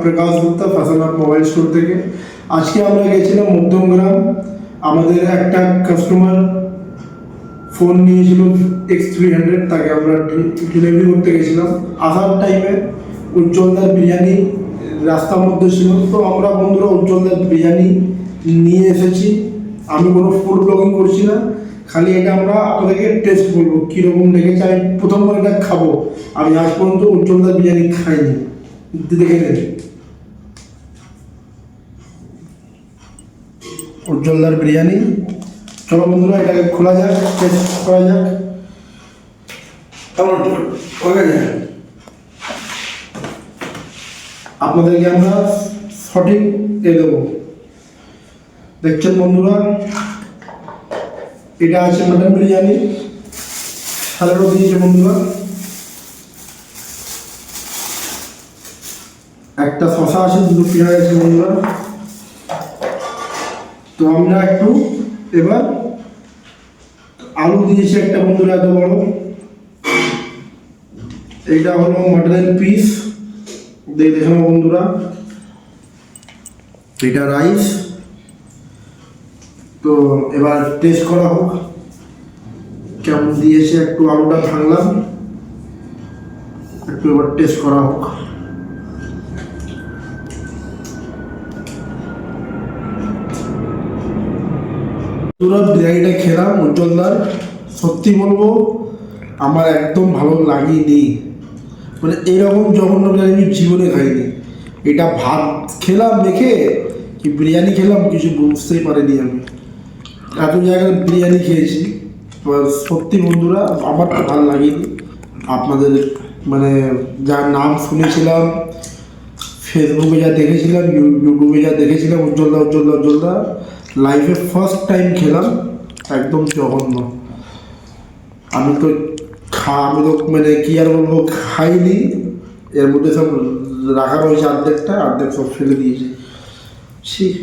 প্রকাশ Gupta fashion mobile store থেকে। আজকে আমরা গেছিলাম মধ্যমগ্রাম। আমাদের একটা কাস্টমার ফোন নিয়েছিল X300, তাকে আমরা ডেলিভারি করতে গেছিলাম। আসার টাইমে উজ্জ্বলদার বিরিয়ানি রাস্তার মধ্যে ছিল, তো আমরা বন্ধুরা উজ্জ্বলদার বিরিয়ানি নিয়ে এসেছি। আমি কোনো ফুড ব্লগিং করছি না, খালি এটা আমরা আপনাদেরকে টেস্ট করবো কীরকম লেগেছে। আমি প্রথমবার এটা খাবো, আমি আজ পর্যন্ত উজ্জ্বলদার বিরিয়ানি খাইনি। দেখে নেন উজ্জ্বলদার বিরিয়ানি। চলো বন্ধুরা এটাকে খোলা যাক, টেস্ট করা যাক। আপনাদেরকে আমরা সঠিক দিয়ে দেবো। দেখছেন বন্ধুরা, এটা আছে মাটন বিরিয়ানি, স্যালাডও দিয়েছে বন্ধুরা, একটা শশা আছে, দুটো পেঁয়াজ আছে বন্ধুরা। তো আমরা একটু এবার আলু দিয়েছি একটা বন্ধুরা, এত বড়। এইটা হলো মাটনের পিস, দেখুন বন্ধুরা। এটা রাইস। তো এবার টেস্ট করা হোক কেমন দিয়েছে। একটু আলুটা ভাঙলাম, একটু এবার টেস্ট করা হোক। পুরো বিরিয়ানিটা খেলাম উজ্জ্বলদার, সত্যি বলবো আমার একদম ভালো লাগেনি। মানে এরকম জঘন্য বিরিয়ানি আমি জীবনে খাইনি। এটা ভাত খেলাম দেখে কি বিরিয়ানি খেলাম কিছু বুঝতেই পারিনি। আমি এত জায়গায় বিরিয়ানি খেয়েছি, সত্যি বন্ধুরা আমার তো ভালো লাগেনি। আপনাদের মানে যার নাম শুনেছিলাম, ফেসবুকে যা দেখেছিলাম, ইউটিউবে যা দেখেছিলাম, উজ্জ্বলদা লাইফে ফার্স্ট টাইম খেলাম, একদম জঘন্য। আমি তো মানে কি আর বলবো, খাইনি। এর মধ্যে সব রাখা রয়েছে, অর্ধেক সব ফেলে দিয়েছি। ঠিক